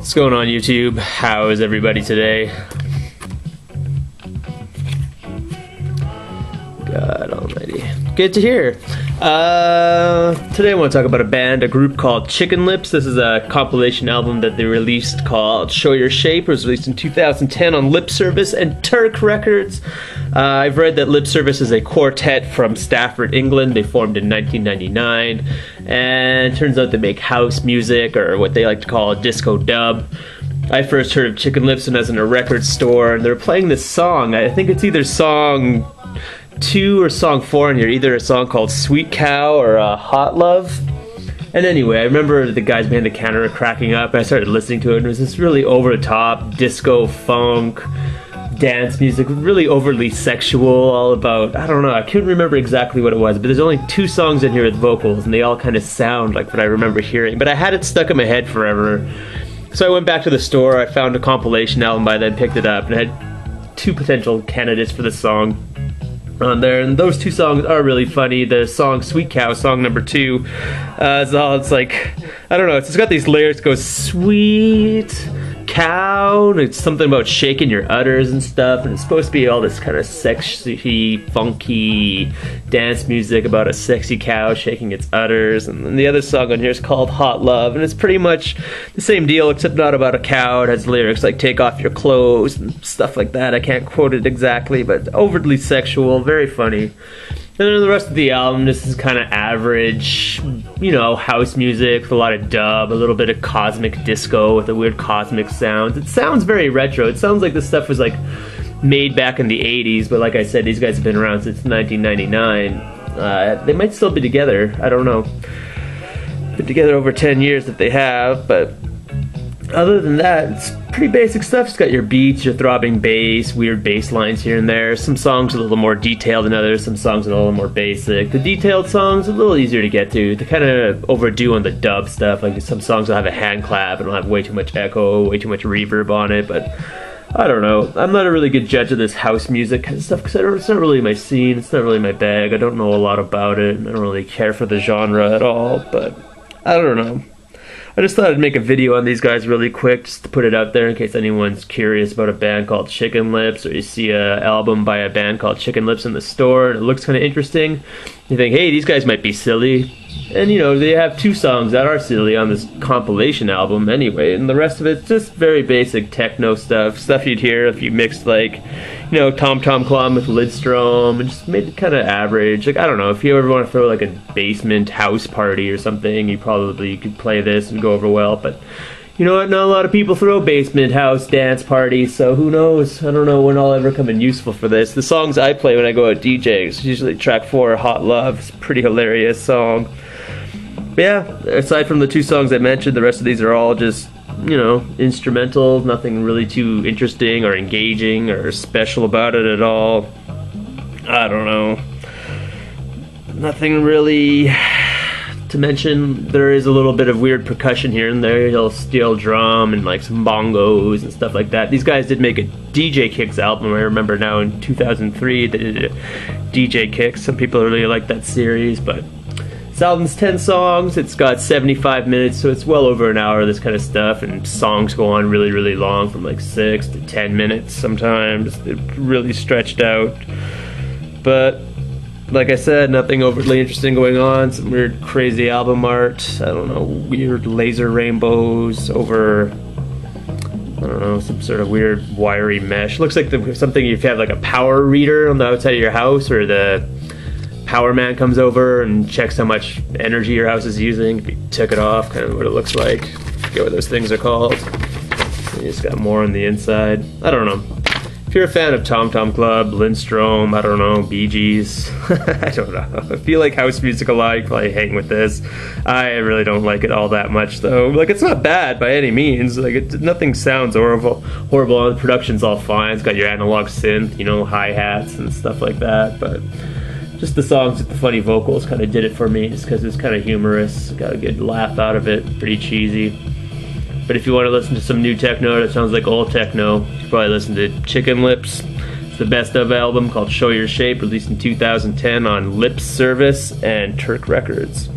What's going on, YouTube? How is everybody today? God almighty. Good to hear. Today I want to talk about a group called Chicken Lips. This is a compilation album that they released called Show Your Shape. It was released in 2010 on Lipservice and Tirk Records. I've read that Lipservice is a quartet from Stafford, England. They formed in 1999, and it turns out they make house music, or what they like to call a disco dub. I first heard of Chicken Lips when I was in a record store, and they're playing this song. I think it's either song 2 or song 4 in here, either a song called Sweet Cow or Hot Love. And anyway, I remember the guys behind the counter cracking up. I started listening to it, and it was this really over-the-top disco funk dance music, really overly sexual, all about, I don't know, I couldn't remember exactly what it was, but there's only 2 songs in here with vocals, and they all kind of sound like what I remember hearing, but I had it stuck in my head forever. So I went back to the store, I found a compilation album by then, picked it up, and I had 2 potential candidates for the song on there, and those 2 songs are really funny. The song Sweet Cow, song number 2, it's like, I don't know, it's got these lyrics, it goes sweet cow, and it's something about shaking your udders and stuff, and it's supposed to be all this kind of sexy, funky dance music about a sexy cow shaking its udders. And then the other song on here is called Hot Love, and it's pretty much the same deal, except not about a cow. It has lyrics like take off your clothes and stuff like that. I can't quote it exactly, but overtly sexual, very funny. And then the rest of the album, this is kind of average, you know, house music with a lot of dub, a little bit of cosmic disco with a weird cosmic sound. It sounds very retro. It sounds like this stuff was like made back in the 80s, but like I said, these guys have been around since 1999. They might still be together. I don't know. Been together over 10 years if they have, but other than that, it's pretty basic stuff. It's got your beats, your throbbing bass, weird bass lines here and there. Some songs a little more detailed than others, some songs are a little more basic. The detailed songs are a little easier to get to. They're kind of overdue on the dub stuff. Like some songs will have a hand clap and will have way too much echo, way too much reverb on it, but I don't know. I'm not a really good judge of this house music kind of stuff because it's not really my scene, it's not really my bag. I don't know a lot about it, and I don't really care for the genre at all, but I don't know. I just thought I'd make a video on these guys really quick, just to put it out there in case anyone's curious about a band called Chicken Lips, or you see an album by a band called Chicken Lips in the store and it looks kind of interesting. You think, hey, these guys might be silly. And, you know, they have 2 songs that are silly on this compilation album anyway, and the rest of it's just very basic techno stuff you'd hear if you mixed, like, you know, Tom Tom Club with Lidstrom, and just made it kind of average. Like, I don't know, if you ever want to throw like a basement house party or something, you probably could play this and go over well, but you know what, not a lot of people throw basement house dance parties, so who knows? I don't know when I'll ever come in useful for this. The songs I play when I go out DJs, usually track 4, Hot Love. It's a pretty hilarious song. But yeah, aside from the 2 songs I mentioned, the rest of these are all just, you know, instrumental, nothing really too interesting or engaging or special about it at all. I don't know. Nothing really to mention. There is a little bit of weird percussion here and there, a little steel drum and like some bongos and stuff like that. These guys did make a DJ Kicks album, I remember now, in 2003. They did a DJ Kicks. Some people really like that series, but this album's 10 songs, it's got 75 minutes, so it's well over an hour, this kind of stuff, and songs go on really, really long, from like 6 to 10 minutes sometimes. They're really stretched out. But like I said, nothing overly interesting going on. Some weird, crazy album art. I don't know, weird laser rainbows over, I don't know, some sort of weird wiry mesh. Looks like something if you have like a power reader on the outside of your house, or the power man comes over and checks how much energy your house is using. If you took it off, kind of what it looks like. I forget what those things are called. You just got more on the inside. I don't know. If you're a fan of Tom Tom Club, Lindstrom, I don't know, Bee Gees, I don't know. If you like house music a lot, you probably hang with this. I really don't like it all that much, though. Like, it's not bad by any means. Like, nothing sounds horrible. The production's all fine. It's got your analog synth, you know, hi-hats and stuff like that, but just the songs with the funny vocals kind of did it for me, just because it was kind of humorous. Got a good laugh out of it, pretty cheesy. But if you want to listen to some new techno that sounds like old techno, you should probably listen to Chicken Lips. It's the best of album called Show Your Shape, released in 2010 on Lipservice and Tirk Records.